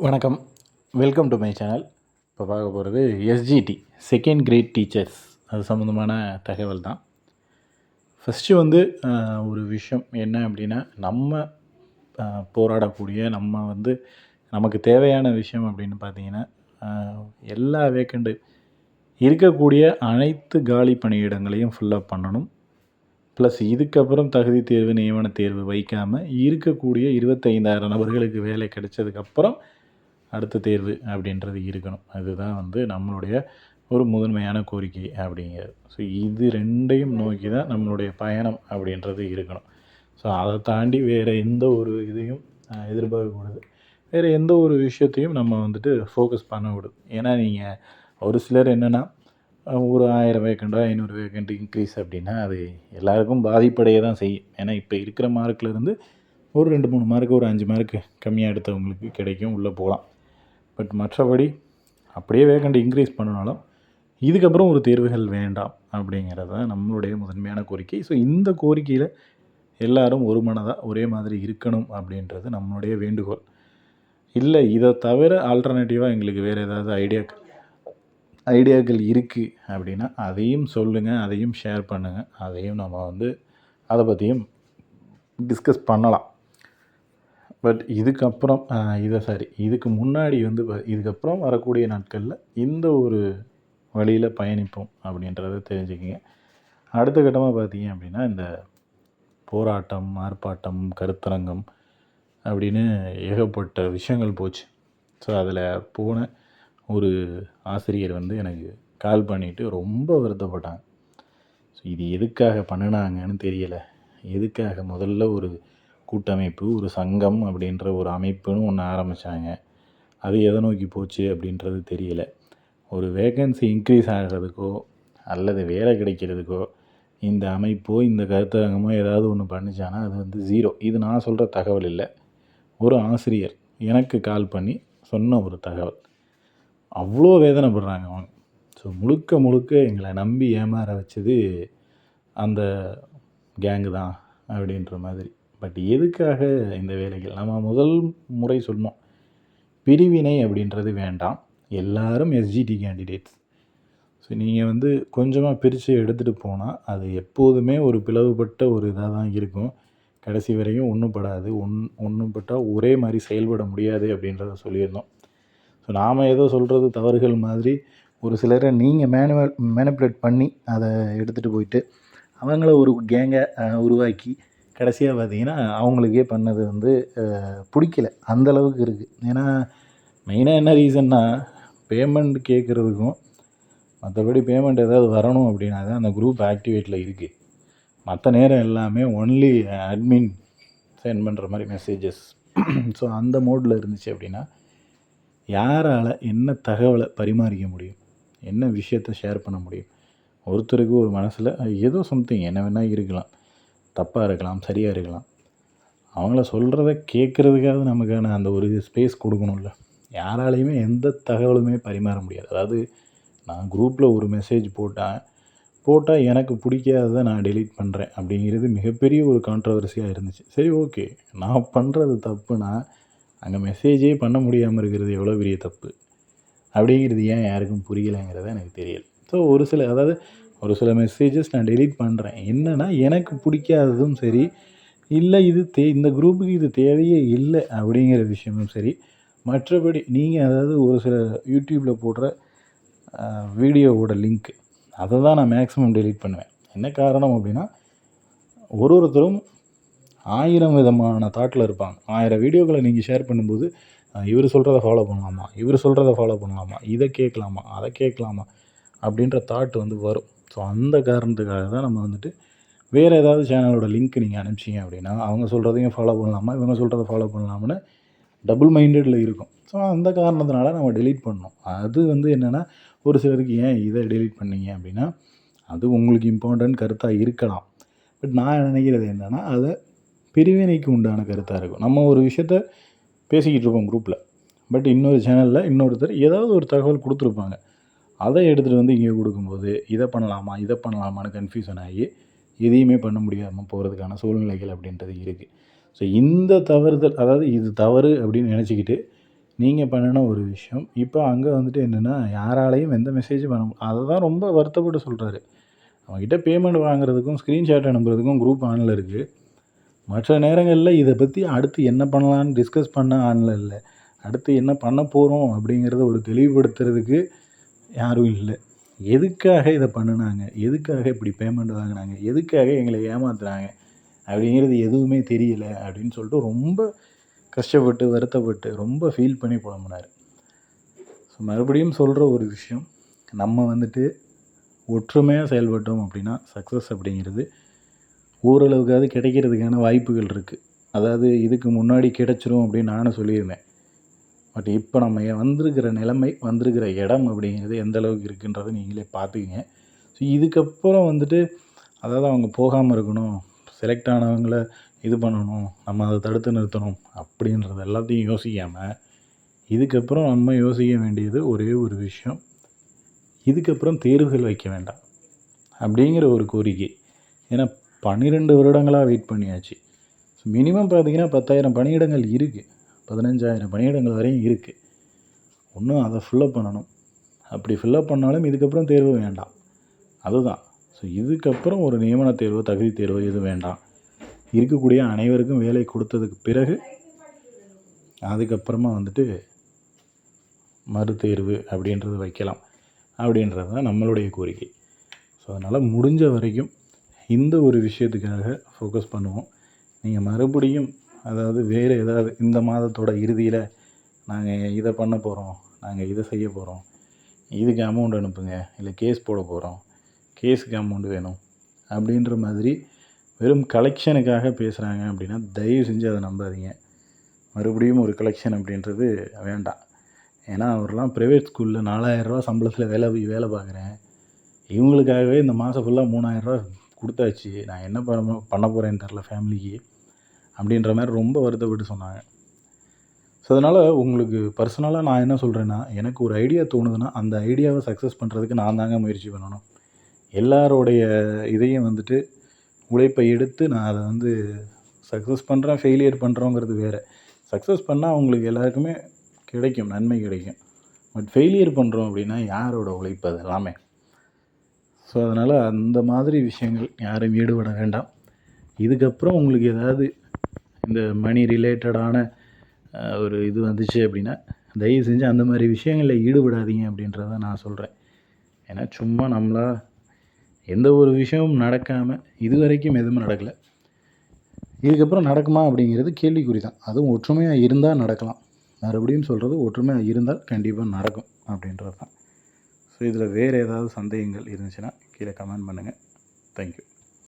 வணக்கம். Welcome to my channel. இப்போ பார்க்க போகிறது எஸ்ஜிடி செகண்ட் கிரேட் டீச்சர்ஸ் அது சம்மந்தமான தகவல் தான். ஃபஸ்ட்டு ஒரு விஷயம் என்ன அப்படின்னா, நம்ம போராடக்கூடிய நமக்கு தேவையான விஷயம் அப்படின்னு பார்த்தீங்கன்னா, எல்லா வேக்கண்ட் இருக்கக்கூடிய அனைத்து காலி பணியிடங்களையும் ஃபில்லப் பண்ணணும். ப்ளஸ் இதுக்கப்புறம் தகுதி தேர்வு, நியமன தேர்வு வைக்காமல் இருக்கக்கூடிய 25,000 நபர்களுக்கு வேலை கிடைச்சதுக்கப்புறம் அடுத்த தேர்வு அப்படின்றது இருக்கணும். அதுதான் நம்மளுடைய ஒரு முதன்மையான கோரிக்கை அப்படிங்கிறது. ஸோ இது 2யும் நோக்கி தான் நம்மளுடைய பயணம் அப்படின்றது இருக்கணும். ஸோ அதை தாண்டி வேறு எந்த ஒரு இதையும் எதிர்பார்க்கக்கூடாது. வேறு எந்த ஒரு விஷயத்தையும் நம்ம ஃபோக்கஸ் பண்ணக்கூடாது. ஏன்னா நீங்கள் ஒரு சிலர் என்னென்னா, ஒரு 1000 வேக்கண்டோ 500 வேக்கண்ட் இன்க்ரீஸ் அப்படின்னா அது எல்லாருக்கும் பாதிப்படைய தான் செய்யும். ஏன்னா இப்போ இருக்கிற மார்க்லேருந்து ஒரு 2, 3 மார்க்கு, ஒரு 5 மார்க்கு கம்மியாக எடுத்தவங்களுக்கு கிடைக்கும், உள்ளே போகலாம். பட் மற்றபடி அப்படியே வேக்கண்ட் இன்க்ரீஸ் பண்ணினாலும் இதுக்கப்புறம் ஒரு தேர்வுகள் வேண்டாம் அப்படிங்கிறது தான் நம்மளுடைய முதன்மையான கோரிக்கை. ஸோ இந்த கோரிக்கையில் எல்லோரும் ஒரு மனதாக ஒரே மாதிரி இருக்கணும் அப்படின்றது நம்மளுடைய வேண்டுகோள். இல்லை இதை தவிர ஆல்டர்னேட்டிவாக எங்களுக்கு வேறு ஏதாவது ஐடியாக்கள் இருக்குது அப்படின்னா அதையும் சொல்லுங்கள், அதையும் ஷேர் பண்ணுங்கள். அதையும் நம்ம அதை பற்றியும் டிஸ்கஸ் பண்ணலாம். பட் இதுக்கப்புறம் இதுக்கு முன்னாடி இதுக்கப்புறம் வரக்கூடிய நாட்களில் இந்த ஒரு வழியில் பயணிப்போம் அப்படின்றத தெரிஞ்சுக்கிங்க. அடுத்த கட்டமாக பார்த்தீங்க அப்படின்னா, இந்த போராட்டம், ஆர்ப்பாட்டம், கருத்தரங்கம் அப்படின்னு ஏகப்பட்ட விஷயங்கள் போச்சு. ஸோ அதில் போன ஒரு ஆசிரியர் எனக்கு கால் பண்ணிவிட்டு ரொம்ப வருத்தப்பட்டாங்க. ஸோ இது எதுக்காக பண்ணினாங்கன்னு தெரியலை. எதுக்காக முதல்ல ஒரு கூட்டமைப்பு, ஒரு சங்கம் அப்படின்ற ஒரு அமைப்புன்னு ஒன்று ஆரம்பித்தாங்க. அது எதை நோக்கி போச்சு அப்படின்றது தெரியல. ஒரு வேக்கன்சி இன்க்ரீஸ் ஆகிறதுக்கோ அல்லது வேலை கிடைக்கிறதுக்கோ இந்த அமைப்போ இந்த கருத்தரங்கமோ ஏதாவது ஒன்று பண்ணிச்சானா அது 0. இது நான் சொல்கிற தகவல் இல்லை. ஒரு ஆசிரியர் எனக்கு கால் பண்ணி சொன்ன ஒரு தகவல். அவ்வளோ வேதனைப்படுறாங்க அவங்க. ஸோ முழுக்க எங்களை நம்பி ஏமாற வச்சது அந்த கேங்கு தான் அப்படின்ற மாதிரி. பட் எதுக்காக இந்த வேலைகள்? நம்ம முதல் முறை சொன்னோம், பிரிவினை அப்படின்றது வேண்டாம், எல்லாரும் எஸ்ஜிடி கேண்டிடேட்ஸ். ஸோ நீங்கள் கொஞ்சமாக பிரித்து எடுத்துகிட்டு போனால் அது எப்போதுமே ஒரு பிளவுபட்ட ஒரு இதாக தான் இருக்கும். கடைசி வரையும் ஒன்றுபடாது. ஒன்றுபட்டால் ஒரே மாதிரி செயல்பட முடியாது அப்படின்றத சொல்லியிருந்தோம். ஸோ நாம் ஏதோ சொல்கிறது தவறுகள் மாதிரி ஒரு சிலரை நீங்கள் மேனிப்புலேட் பண்ணி அதை எடுத்துகிட்டு போயிட்டு அவங்கள ஒரு கேங்கை உருவாக்கி கடைசியாக பார்த்தீங்கன்னா அவங்களுக்கே பண்ணது பிடிக்கல, அந்தளவுக்கு இருக்குது. ஏன்னா மெயினாக என்ன ரீசன்னா, பேமெண்ட் கேட்குறதுக்கும் மற்றபடி பேமெண்ட் ஏதாவது வரணும் அப்படின்னா தான் அந்த குரூப் ஆக்டிவேட்டில் இருக்குது. மற்ற நேரம் எல்லாமே ஒன்லி அட்மின் சென்ட் பண்ணுற மாதிரி மெசேஜஸ். ஸோ அந்த மோடில் இருந்துச்சு அப்படின்னா யாரால் என்ன தகவலை பரிமாறிக்க முடியும், என்ன விஷயத்தை ஷேர் பண்ண முடியும்? ஒருத்தருக்கு ஒரு மனசில் ஏதோ சம்திங் என்ன வேணால் இருக்கலாம், தப்பாக இருக்கலாம், சரியாக இருக்கலாம். அவங்கள சொல்கிறத கேட்குறதுக்காக நமக்கான அந்த ஒரு ஸ்பேஸ் கொடுக்கணும்ல. யாராலையுமே எந்த தகவலுமே பரிமாற முடியாது. அதாவது நான் குரூப்பில் ஒரு மெசேஜ் போட்டால் எனக்கு பிடிக்காததை நான் டெலீட் பண்ணுறேன் அப்படிங்கிறது மிகப்பெரிய ஒரு கான்ட்ரவர்சியாக இருந்துச்சு. சரி, ஓகே, நான் பண்ணுறது தப்புனா அங்கே மெசேஜே பண்ண முடியாமல் இருக்கிறது எவ்வளோ பெரிய தப்பு அப்படிங்கிறது ஏன் யாருக்கும் புரியலைங்கிறத எனக்கு தெரியல. ஸோ ஒரு சில மெசேஜஸ் நான் டெலீட் பண்ணுறேன். என்னென்னா எனக்கு பிடிக்காததும் சரி, இல்லை இது இந்த குரூப்புக்கு இது தேவையே இல்லை அப்படிங்கிற விஷயமும் சரி. மற்றபடி நீங்கள் ஒரு சில யூடியூப்பில் போடுற வீடியோவோட லிங்க்கு அதை தான் நான் மேக்ஸிமம் டெலீட் பண்ணுவேன். என்ன காரணம் அப்படின்னா, ஒருத்தரும் 1000 விதமான தாட்டில் இருப்பாங்க. 1000 வீடியோக்களை நீங்கள் ஷேர் பண்ணும்போது இவர் சொல்கிறத ஃபாலோ பண்ணலாமா, இவர் சொல்கிறத ஃபாலோ பண்ணலாமா, இதை கேட்கலாமா, அதை கேட்கலாமா அப்படின்ற தாட் வரும். ஸோ அந்த காரணத்துக்காக தான் நம்ம வேறு ஏதாவது சேனலோட லிங்க் நீங்கள் அனுப்பிச்சிங்க அப்படின்னா அவங்க சொல்கிறதையும் ஃபாலோ பண்ணலாமா, இவங்க சொல்கிறத ஃபாலோ பண்ணலாம்னு டபுள் மைண்டடில் இருக்கும். ஸோ அந்த காரணத்தினால நம்ம டெலீட் பண்ணணும். அது என்னென்னா, ஒரு சிலருக்கு ஏன் இதை டெலீட் பண்ணீங்க அப்படின்னா அது உங்களுக்கு இம்பார்ட்டன்ட் கருத்தாக இருக்கலாம். பட் நான் நினைக்கிறது என்னென்னா, அதை பிரிவினைக்கு உண்டான கருத்தாக இருக்கும். நம்ம ஒரு விஷயத்த பேசிக்கிட்டு இருக்கோம் குரூப்பில், பட் இன்னொரு சேனலில் இன்னொருத்தர் ஏதாவது ஒரு தகவல் கொடுத்துருப்பாங்க. அதை எடுத்துகிட்டு இங்கே கொடுக்கும்போது இதை பண்ணலாமான்னு கன்ஃபியூஷன் ஆகி எதையுமே பண்ண முடியாமல் போகிறதுக்கான சூழ்நிலைகள் அப்படின்றது இருக்குது. ஸோ இந்த தவறுதல், அதாவது இது தவறு அப்படின்னு நினச்சிக்கிட்டு நீங்கள் பண்ணின ஒரு விஷயம். இப்போ அங்கே வந்துட்டு என்னென்னா, யாராலையும் எந்த மெசேஜும் அதை தான் ரொம்ப வருத்தப்பட்டு சொல்கிறாரு. அவங்ககிட்ட பேமெண்ட் வாங்குறதுக்கும், ஸ்க்ரீன்ஷாட் அனுப்புறதுக்கும் குரூப் ஆன்ல இருக்குது. மற்ற நேரங்களில் இதை பற்றி அடுத்து என்ன பண்ணலான்னு டிஸ்கஸ் பண்ண ஆன்ல இல்லை. அடுத்து என்ன பண்ண போகிறோம் அப்படிங்கிறத ஒரு தெளிவுபடுத்துறதுக்கு யாரும் இல்லை. எதுக்காக இதை பண்ணுனாங்க? எதுக்காக இப்படி பேமெண்ட் வாங்கினாங்க? எதுக்காக எங்களை ஏமாத்துறாங்க? அப்படிங்கிறது எதுவுமே தெரியல அப்படின்னு சொல்லிட்டு ரொம்ப கஷ்டப்பட்டு, வருத்தப்பட்டு, ரொம்ப ஃபீல் பண்ணி புலம்புனார். ஸோ மறுபடியும் சொல்கிற ஒரு விஷயம், நம்ம வந்துட்டு ஒற்றுமையாக செயல்பட்டோம் அப்படின்னா சக்ஸஸ் அப்படிங்கிறது ஓரளவுக்காவது கிடைக்கிறதுக்கான வாய்ப்புகள் இருக்குது. அதாவது இதுக்கு முன்னாடி கிடைச்சிரும் அப்படின்னு நானும் சொல்லியிருந்தேன். பட் இப்போ நம்ம வந்திருக்கிற நிலைமை, வந்திருக்கிற இடம் அப்படிங்கிறது எந்த அளவுக்கு இருக்குன்றதை நீங்களே பார்த்துக்கிங்க. ஸோ இதுக்கப்புறம் வந்துட்டு அதாவது அவங்க போகாமல் இருக்கணும், செலக்ட் ஆனவங்கள இது பண்ணணும், நம்ம அதை தடுத்து நிறுத்தணும் அப்படின்றது எல்லாத்தையும் யோசிக்காமல், இதுக்கப்புறம் நம்ம யோசிக்க வேண்டியது ஒரே ஒரு விஷயம், இதுக்கப்புறம் தேர்வுகள் வைக்க வேண்டாம் அப்படிங்கிற ஒரு கோரிக்கை. ஏன்னா 12 வருடங்களாக வெயிட் பண்ணியாச்சு. மினிமம் பார்த்திங்கன்னா 10,000 பணியிடங்கள் இருக்குது, 15,000 பணியிடங்கள் வரையும் இருக்குது. ஒன்றும் அதை ஃபில்லப் பண்ணணும். அப்படி ஃபில்லப் பண்ணாலும் இதுக்கப்புறம் தேர்வு வேண்டாம், அதுதான். ஸோ இதுக்கப்புறம் ஒரு நியமன தேர்வு, தகுதி தேர்வு எதுவும் வேண்டாம். இருக்கக்கூடிய அனைவருக்கும் வேலை கொடுத்ததுக்கு பிறகு அதுக்கப்புறமா வந்துட்டு மறுதேர்வு அப்படின்றது வைக்கலாம் அப்படின்றது தான் நம்மளுடைய கோரிக்கை. ஸோ அதனால் முடிஞ்ச வரைக்கும் இந்த ஒரு விஷயத்துக்காக ஃபோக்கஸ் பண்ணுவோம். நீங்கள் மறுபடியும் அதாவது வேறு ஏதாவது இந்த மாதத்தோட இறுதியில் நாங்கள் இதை பண்ண போகிறோம், நாங்கள் இதை செய்ய போகிறோம், இதுக்கு அமௌண்ட் அனுப்புங்க, இல்லை கேஸ் போட போகிறோம், கேஸுக்கு அமௌண்ட் வேணும் அப்படின்ற மாதிரி வெறும் கலெக்ஷனுக்காக பேசுகிறாங்க அப்படின்னா தயவு செஞ்சு அதை நம்பாதீங்க. மறுபடியும் ஒரு கலெக்ஷன் அப்படின்றது வேண்டாம். ஏன்னா அவர்லாம் ப்ரைவேட் ஸ்கூலில் 4,000 சம்பளத்தில் வேலை பார்க்குறேன், இவங்களுக்காகவே இந்த மாதம் ஃபுல்லாக 3,000 கொடுத்தாச்சு, நான் என்ன பண்ண போகிறேன்னு தெரில ஃபேமிலிக்கு அப்படின்ற மாதிரி ரொம்ப வருத்தப்பட்டு சொன்னாங்க. ஸோ அதனால் உங்களுக்கு பர்சனலாக நான் என்ன சொல்கிறேன்னா, எனக்கு ஒரு ஐடியா தோணுதுன்னா அந்த ஐடியாவை சக்ஸஸ் பண்ணுறதுக்கு நான் தாங்க முயற்சி பண்ணணும். எல்லாரோடைய இதையும் வந்துட்டு உழைப்பை எடுத்து நான் அதை வந்து சக்ஸஸ் பண்ணுறேன், ஃபெயிலியர் பண்ணுறோங்கிறது வேறு. சக்ஸஸ் பண்ணால் அவங்களுக்கு எல்லாருக்குமே கிடைக்கும், நன்மை கிடைக்கும். பட் ஃபெயிலியர் பண்ணுறோம் அப்படின்னா யாரோட உழைப்பு அது எல்லாமே. ஸோ அதனால் அந்த மாதிரி விஷயங்கள் யாரும் ஈடுபட வேண்டாம். இதுக்கப்புறம் உங்களுக்கு ஏதாவது இந்த மணி ரிலேட்டடான ஒரு இது வந்துச்சு அப்படின்னா தயவு செஞ்சு அந்த மாதிரி விஷயங்களில் ஈடுபடாதீங்க அப்படின்றத நான் சொல்கிறேன். ஏன்னா சும்மா நம்மளா எந்த ஒரு விஷயமும் நடக்காமல் இது வரைக்கும் எதுவுமே நடக்கலை, இதுக்கப்புறம் நடக்குமா அப்படிங்கிறது கேள்விக்குறி தான். அதுவும் ஒற்றுமையாக இருந்தால் நடக்கலாம். மறுபடியும் சொல்கிறது, ஒற்றுமையாக இருந்தால் கண்டிப்பாக நடக்கும் அப்படின்றது தான். ஸோ இதில் வேறு ஏதாவது சந்தேகங்கள் இருந்துச்சுன்னா கீழே கமெண்ட் பண்ணுங்கள். தேங்க்யூ.